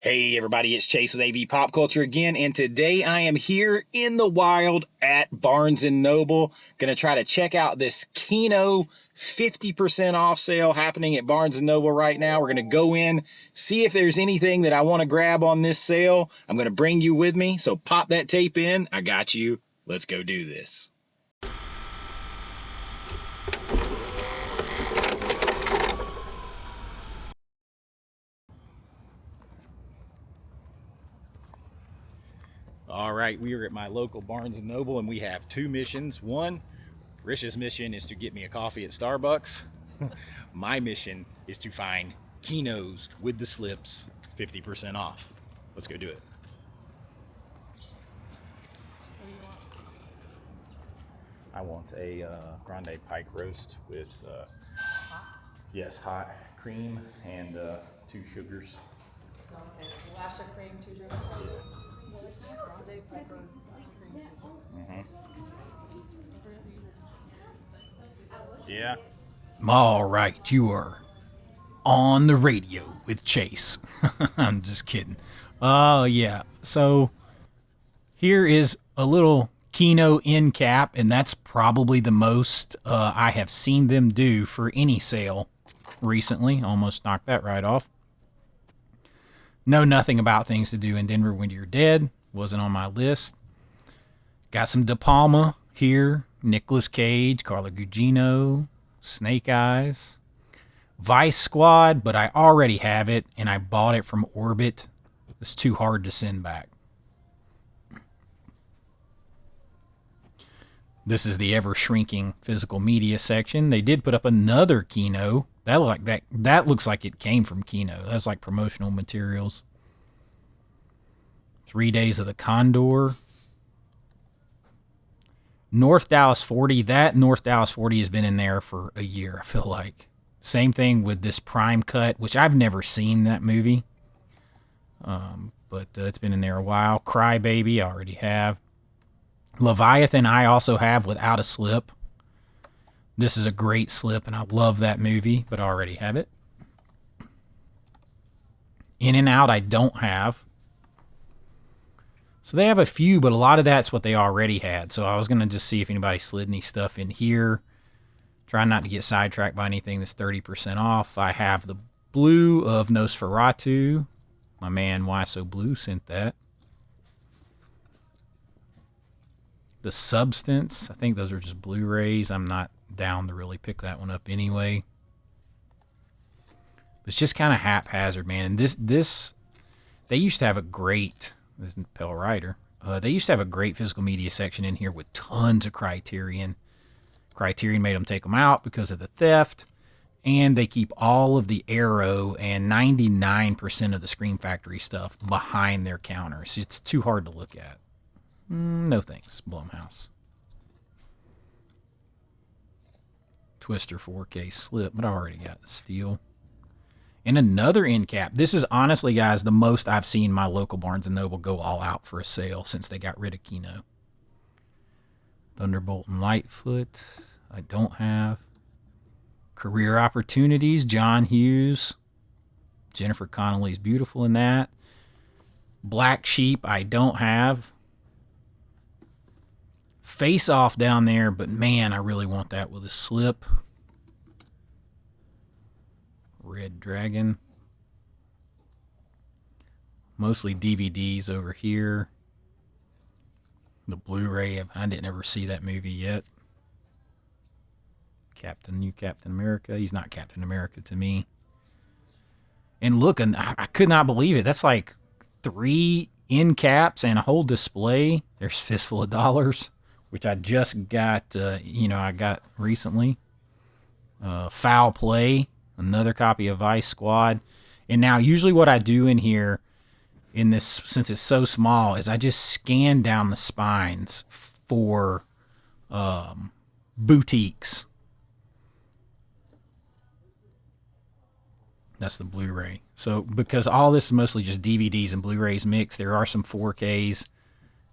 Hey everybody, it's Chase with AV Pop Culture again, and today I am here in the wild at Barnes & Noble. Gonna try to check out this Kino 50% off sale happening at Barnes & Noble right now. We're gonna go in, see if there's anything that I wanna grab on this sale. I'm gonna bring you with me, so pop that tape in. I got you. Let's go do this. All right, we are at my local Barnes & Noble, and we have two missions. One, Rish's mission is to get me a coffee at Starbucks. My mission is to find Kinos with the slips 50% off. Let's go do it. I want a grande pike roast with, yes, hot cream and 2 sugars. So okay, glass of cream, 2 sugar. Grande pepper, cream. Yeah. All right, you are on the radio with Chase. I'm just kidding. Oh, yeah. So here is a little Kino end cap, and that's probably the most I have seen them do for any sale recently. Almost knocked that right off. Know nothing about things to do in Denver when you're dead. Wasn't on my list. Got some De Palma here. Nicolas Cage, Carla Gugino, Snake Eyes. Vice Squad, but I already have it, and I bought it from Orbit. It's too hard to send back. This is the ever-shrinking physical media section. They did put up another Kino. That looks like it came from Kino. That's like promotional materials. 3 Days of the Condor. North Dallas 40. That North Dallas 40 has been in there for a year, I feel like. Same thing with this Prime Cut, which I've never seen that movie. But it's been in there a while. Crybaby, I already have. Leviathan, I also have without a slip. This is a great slip, and I love that movie, but I already have it. In and Out, I don't have. So they have a few, but a lot of that's what they already had. So I was going to just see if anybody slid any stuff in here. Try not to get sidetracked by anything that's 30% off. I have the blue of Nosferatu. My man, Why So Blue, sent that. The Substance, I think those are just Blu-rays. I'm not down to really pick that one up anyway. It's just kind of haphazard, man. And this, they used to have a great, this is Pell Rider. They used to have a great physical media section in here with tons of Criterion. Criterion made them take them out because of the theft. And they keep all of the Arrow and 99% of the Scream Factory stuff behind their counters. It's too hard to look at. No thanks, Blumhouse. Twister 4K slip, but I already got the steel. And another end cap. This is honestly, guys, the most I've seen my local Barnes & Noble go all out for a sale since they got rid of Kino. Thunderbolt and Lightfoot, I don't have. Career Opportunities, John Hughes. Jennifer Connelly's beautiful in that. Black Sheep, I don't have. Face Off down there, but man, I really want that with a slip. Red Dragon. Mostly DVDs over here. The Blu-ray, I didn't ever see that movie yet. New Captain America. He's not Captain America to me. And look, and I could not believe it. That's like 3 end caps and a whole display. There's Fistful of Dollars, which I just got, I got recently. Foul Play, another copy of Vice Squad. And now usually what I do in here, in this, since it's so small, is I just scan down the spines for boutiques. That's the Blu-ray. So because all this is mostly just DVDs and Blu-rays mixed, there are some 4Ks.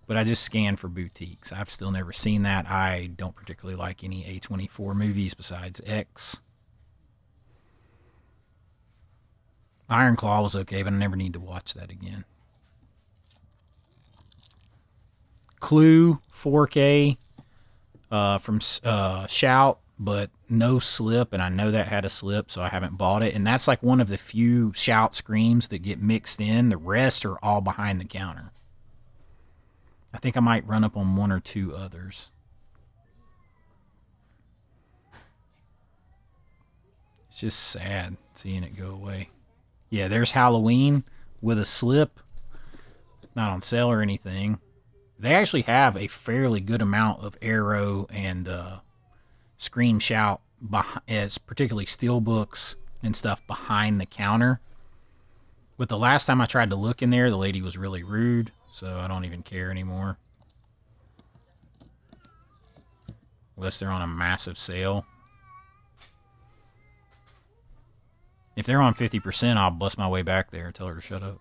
But I just scan for boutiques. I've still never seen that. I don't particularly like any A24 movies besides X. Iron Claw was okay, but I never need to watch that again. Clue 4K from Shout, but no slip, and I know that had a slip, so I haven't bought it. And that's like one of the few Shout screams that get mixed in. The rest are all behind the counter. I think I might run up on one or two others. It's just sad seeing it go away. Yeah, there's Halloween with a slip. It's not on sale or anything. They actually have a fairly good amount of Arrow and Scream Shout, as particularly steelbooks and stuff behind the counter. But the last time I tried to look in there, the lady was really rude, so I don't even care anymore. Unless they're on a massive sale. If they're on 50%, I'll bust my way back there and tell her to shut up.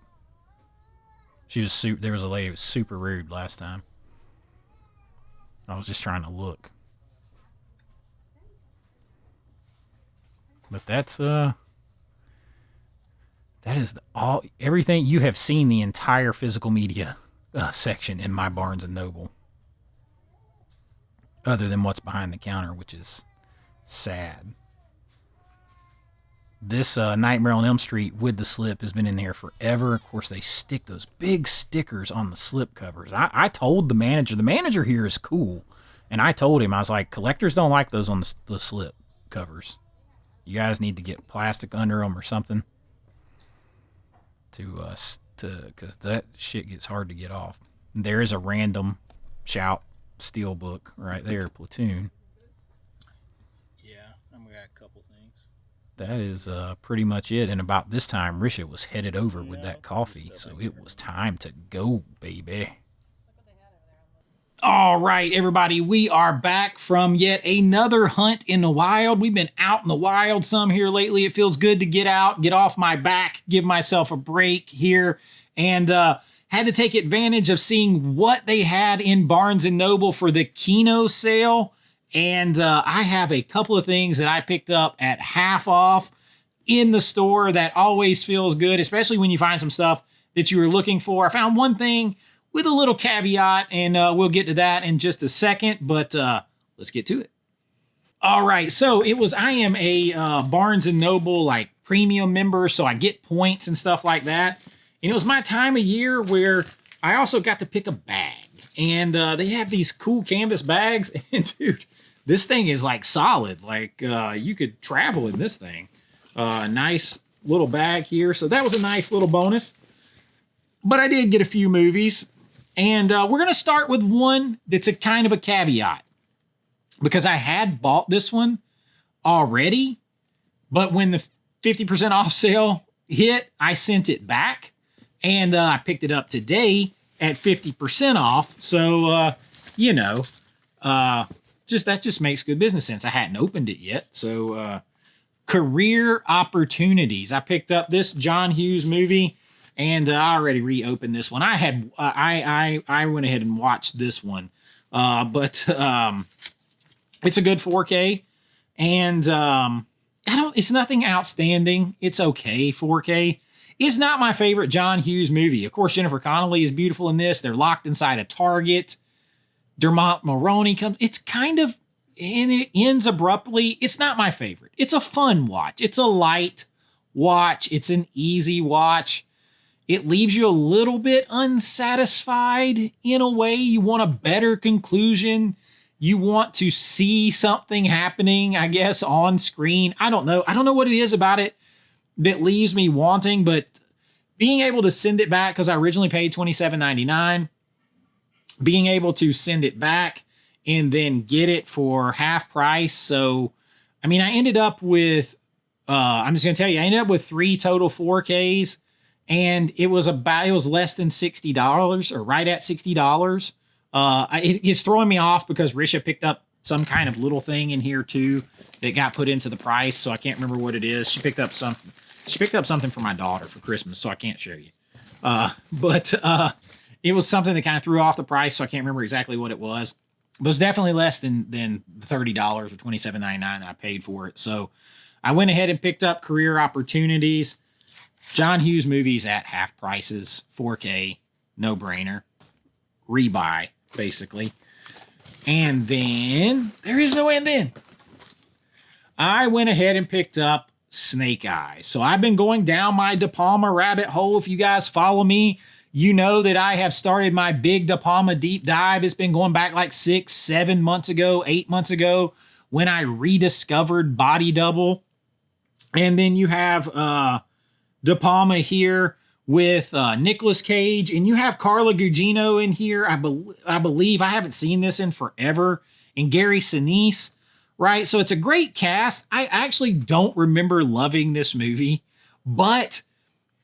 There was a lady who was super rude last time. I was just trying to look. But that is everything. You have seen the entire physical media section in my Barnes and Noble. Other than what's behind the counter, which is sad. This Nightmare on Elm Street with the slip has been in there forever. Of course, they stick those big stickers on the slip covers. I told the manager here is cool, and I told him, I was like, collectors don't like those on the slip covers. You guys need to get plastic under them or something because that shit gets hard to get off. There is a random Shout steel book right there, Platoon. Yeah, we got a couple things. That is pretty much it. And about this time, Risha was headed over with that coffee, so it was time to go, baby. All right, everybody, we are back from yet another hunt in the wild. We've been out in the wild some here lately. It feels good to get out, get off my back, give myself a break here, and had to take advantage of seeing what they had in Barnes & Noble for the Kino sale. And I have a couple of things that I picked up at half off in the store. That always feels good, especially when you find some stuff that you were looking for. I found one thing with a little caveat, and we'll get to that in just a second, but let's get to it. All right, so I am a Barnes & Noble like premium member, so I get points and stuff like that. And it was my time of year where I also got to pick a bag. And they have these cool canvas bags, and dude, this thing is like solid. Like you could travel in this thing. Nice little bag here. So that was a nice little bonus. But I did get a few movies. And we're going to start with one that's a kind of a caveat. Because I had bought this one already. But when the 50% off sale hit, I sent it back. And I picked it up today at 50% off. So, that just makes good business sense. I hadn't opened it yet. So, Career Opportunities. I picked up this John Hughes movie, and I already reopened this one. I went ahead and watched this one, but it's a good 4K, and it's nothing outstanding. It's okay 4K. It's not my favorite John Hughes movie. Of course, Jennifer Connelly is beautiful in this. They're locked inside a Target. Dermot Mulroney comes. It's kind of, and it ends abruptly. It's not my favorite. It's a fun watch. It's a light watch. It's an easy watch. It leaves you a little bit unsatisfied in a way. You want a better conclusion. You want to see something happening, I guess, on screen. I don't know. I don't know what it is about it that leaves me wanting, but being able to send it back, because I originally paid $27.99, being able to send it back and then get it for half price. So, I mean, I ended up with, I'm just going to tell you, I ended up with 3 total 4Ks, and it was less than $60 or right at $60. It's throwing me off because Risha picked up some kind of little thing in here too that got put into the price. So I can't remember what it is. She picked up something for my daughter for Christmas, so I can't show you. But it was something that kind of threw off the price, so I can't remember exactly what it was. But it was definitely less than the $30 or $27.99 I paid for it. So I went ahead and picked up Career Opportunities. John Hughes movies at half prices, 4K, no brainer. Rebuy, basically. And then, there is no and then. I went ahead and picked up Snake Eyes. So I've been going down my De Palma rabbit hole. If you guys follow me, you know that I have started my big De Palma deep dive. It's been going back like 6, 7 months ago, 8 months ago when I rediscovered Body Double. And then you have De Palma here with Nicolas Cage, and you have Carla Gugino in here. I believe I haven't seen this in forever, and Gary Sinise, right? So it's a great cast. I actually don't remember loving this movie, but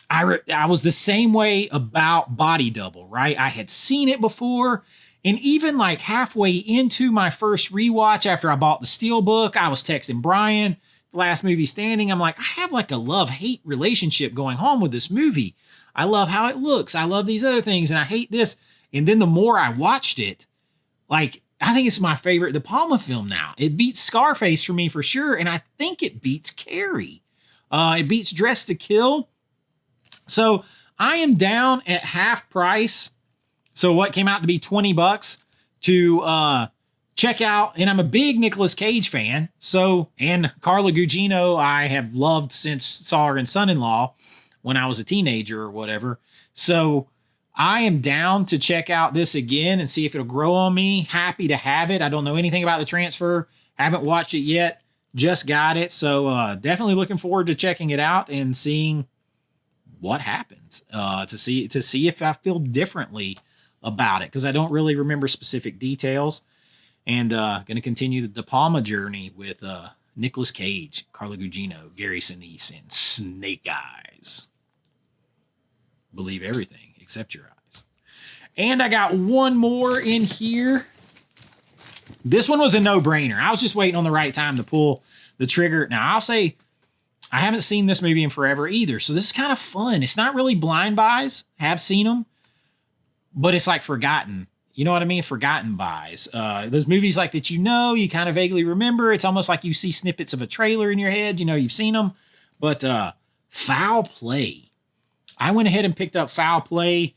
I was the same way about Body Double, right? I had seen it before, and even like halfway into my first rewatch after I bought the Steelbook, I was texting Brian, the last movie standing. I'm like, I have like a love-hate relationship going on with this movie. I love how it looks. I love these other things, and I hate this. And then the more I watched it, like, I think it's my favorite De Palma film now. It beats Scarface for me for sure, and I think it beats Carrie. It beats Dress to Kill. So I am down at half price. So what came out to be $20 to check out, and I'm a big Nicolas Cage fan. So, and Carla Gugino, I have loved since saw her in Son-in-Law when I was a teenager or whatever. So I am down to check out this again and see if it'll grow on me. Happy to have it. I don't know anything about the transfer. Haven't watched it yet. Just got it. So definitely looking forward to checking it out and seeing what happens. To see if I feel differently about it, because I don't really remember specific details. And going to continue the De Palma journey with Nicolas Cage, Carla Gugino, Gary Sinise, and Snake Eyes. Believe everything except your eyes. And I got one more in here. This one was a no-brainer. I was just waiting on the right time to pull the trigger. Now, I'll say I haven't seen this movie in forever either, so this is kind of fun. It's not really blind buys. Have seen them, but it's like forgotten. You know what I mean? Forgotten buys. Those movies like that, you kind of vaguely remember. It's almost like you see snippets of a trailer in your head. You know, you've seen them. But Foul Play. I went ahead and picked up Foul Play.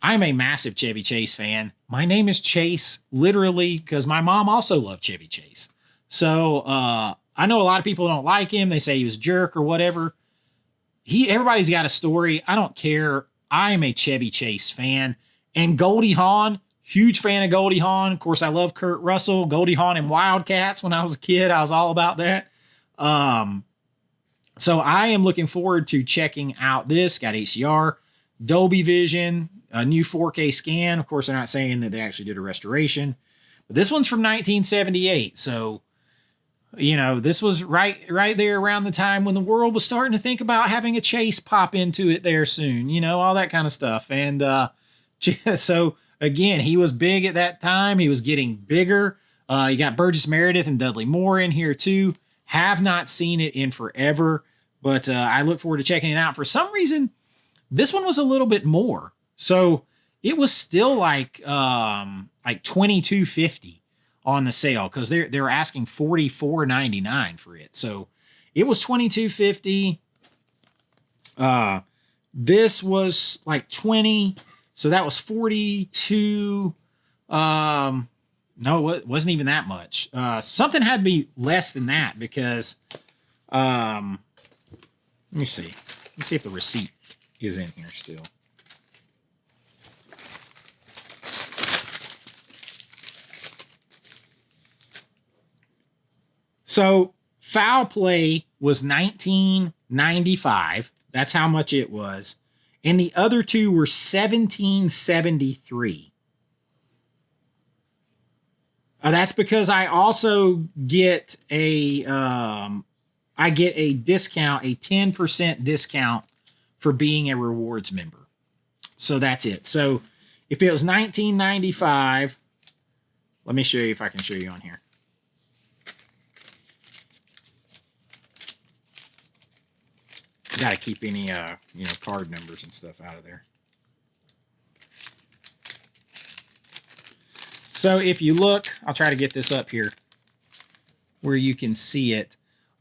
I'm a massive Chevy Chase fan. My name is Chase, literally, because my mom also loved Chevy Chase. So I know a lot of people don't like him. They say he was a jerk or whatever. Everybody's got a story. I don't care. I am a Chevy Chase fan. And Goldie Hawn, huge fan of Goldie Hawn. Of course, I love Kurt Russell, Goldie Hawn, and Wildcats. When I was a kid, I was all about that. So I am looking forward to checking out this. Got HDR, Dolby Vision, a new 4K scan. Of course, they're not saying that they actually did a restoration. But this one's from 1978. So, you know, this was right there around the time when the world was starting to think about having a Chase pop into it there soon. You know, all that kind of stuff. And so, again, he was big at that time. He was getting bigger. You got Burgess Meredith and Dudley Moore in here, too. Have not seen it in forever, but I look forward to checking it out. For some reason, this one was a little bit more. So it was still like $22.50 on the sale, because they were asking $44.99 for it. So it was $22.50. This was like $20. So that was $42. No, it wasn't even that much. Something had to be less than that, because let me see. Let's see if the receipt is in here still. So Foul Play was $19.95. That's how much it was. And the other two were $17.73. That's because I also get a discount, a 10% discount for being a rewards member. So that's it. So if it was $19.95, let me show you if I can show you on here. Got to keep any card numbers and stuff out of there. So if you look, I'll try to get this up here where you can see it.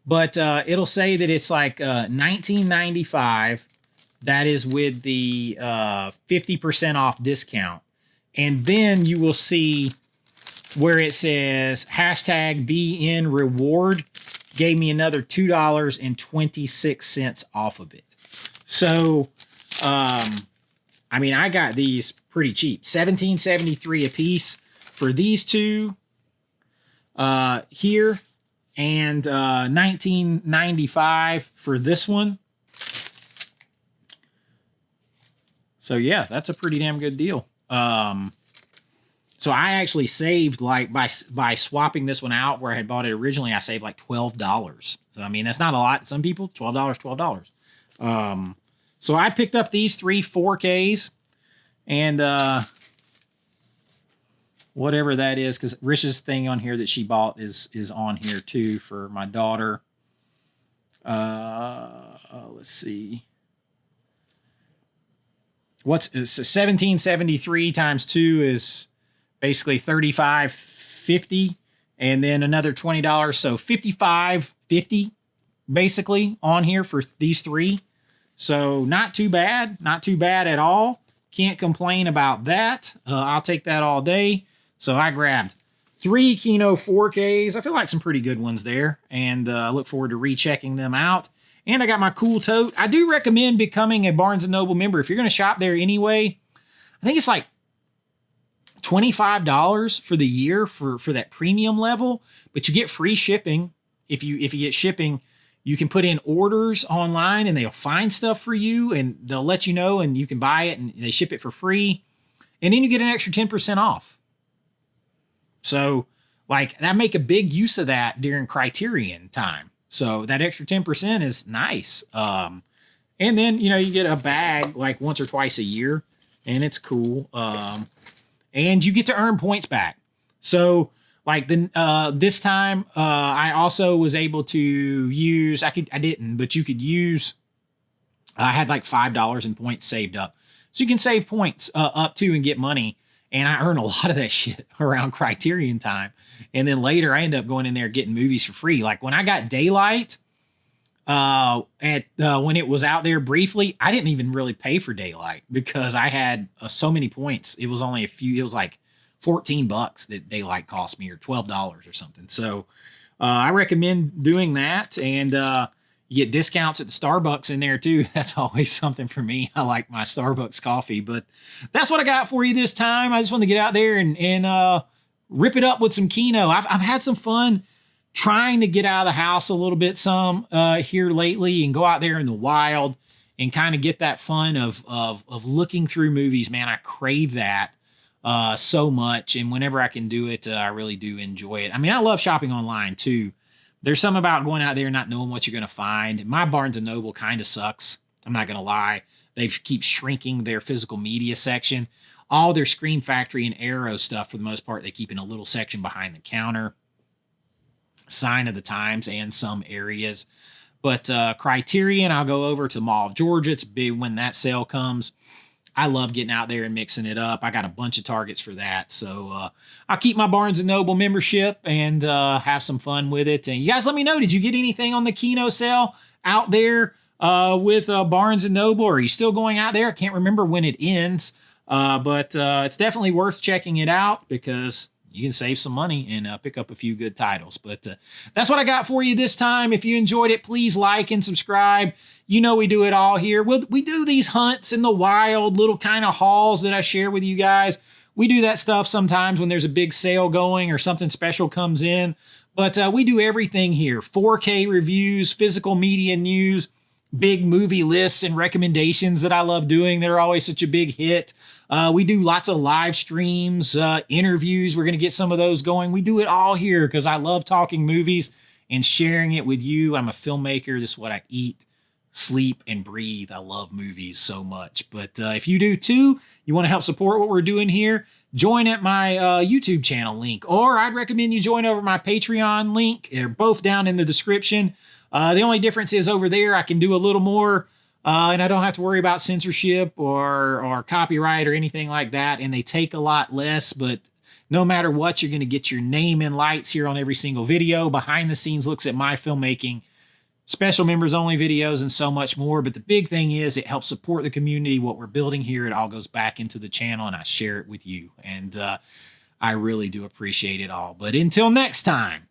But it'll say that it's like $19.95 that is with the 50% off discount. And then you will see where it says hashtag BN reward gave me another $2.26 off of it. So, I mean, I got these pretty cheap, $17.73 a piece for these two here, and $19.95 for this one. So yeah, that's a pretty damn good deal. So I actually saved, like, by swapping this one out where I had bought it originally, I saved like $12. So I mean, that's not a lot. Some people, $12. So I picked up these 3 4Ks, and whatever that is, because Rish's thing on here that she bought is on here too for my daughter. Let's see. What's 1773 times 2 is basically $35.50, and then another $20, so $55.50 basically on here for these 3. So not too bad at all. Can't complain about that. I'll take that all day. So I grabbed 3 Kino 4Ks. I feel like some pretty good ones there, and I look forward to rechecking them out. And I got my cool tote. I do recommend becoming a Barnes & Noble member. If you're going to shop there anyway, I think it's like $25 for the year for that premium level, but you get free shipping. If you get shipping, you can put in orders online and they'll find stuff for you and they'll let you know, and you can buy it and they ship it for free. And then you get an extra 10% off. So like, I make a big use of that during Criterion time. So that extra 10% is nice. And then, you know, you get a bag like once or twice a year, and it's cool. And you get to earn points back. So like this time, I also was able to use, I didn't, but you could use, I had like $5 in points saved up. So you can save points up to and get money. And I earn a lot of that shit around Criterion time. And then later I end up going in there getting movies for free. Like when I got Daylight, when it was out there briefly, I didn't even really pay for Daylight because I had so many points. It was only it was like $14 that Daylight cost me, or $12 or something. So I recommend doing that. And you get discounts at the Starbucks in there too. That's always something for me. I like my Starbucks coffee, but that's what I got for you this time. I just want to get out there and rip it up with some Kino. I've had some fun trying to get out of the house a little bit here lately and go out there in the wild and kind of get that fun of looking through movies. Man, I crave that so much. And whenever I can do it, I really do enjoy it. I mean, I love shopping online too. There's something about going out there and not knowing what you're going to find. My Barnes & Noble kind of sucks. I'm not going to lie. They keep shrinking their physical media section. All their Scream Factory and Arrow stuff, for the most part, they keep in a little section behind the counter. Sign of the Times and some areas. But Criterion, I'll go over to Mall of Georgia. It's big when that sale comes. I love getting out there and mixing it up. I got a bunch of targets for that. So I'll keep my Barnes & Noble membership and have some fun with it. And you guys let me know, did you get anything on the Kino sale out there with Barnes & Noble? Or are you still going out there? I can't remember when it ends. But it's definitely worth checking it out because you can save some money and pick up a few good titles. But that's what I got for you this time. If you enjoyed it, please like and subscribe. You know we do it all here. We do these hunts in the wild, little kind of hauls that I share with you guys. We do that stuff sometimes when there's a big sale going or something special comes in. But we do everything here. 4K reviews, physical media news, big movie lists and recommendations that I love doing. They're always such a big hit. We do lots of live streams, interviews. We're going to get some of those going. We do it all here because I love talking movies and sharing it with you. I'm a filmmaker. This is what I eat, sleep, and breathe. I love movies so much. But if you do too, you want to help support what we're doing here, join at my YouTube channel link, or I'd recommend you join over my Patreon link. They're both down in the description. The only difference is over there, I can do a little more and I don't have to worry about censorship or copyright or anything like that. And they take a lot less, but no matter what, you're going to get your name in lights here on every single video. Behind the scenes looks at my filmmaking. special members only videos, and so much more. But the big thing is it helps support the community, what we're building here. It all goes back into the channel, and I share it with you. And I really do appreciate it all. But until next time,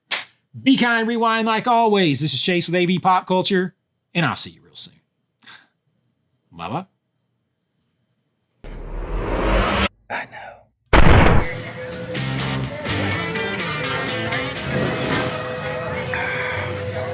be kind, rewind like always. This is Chase with AV Pop Culture, and I'll see you real soon. Bye-bye. I know.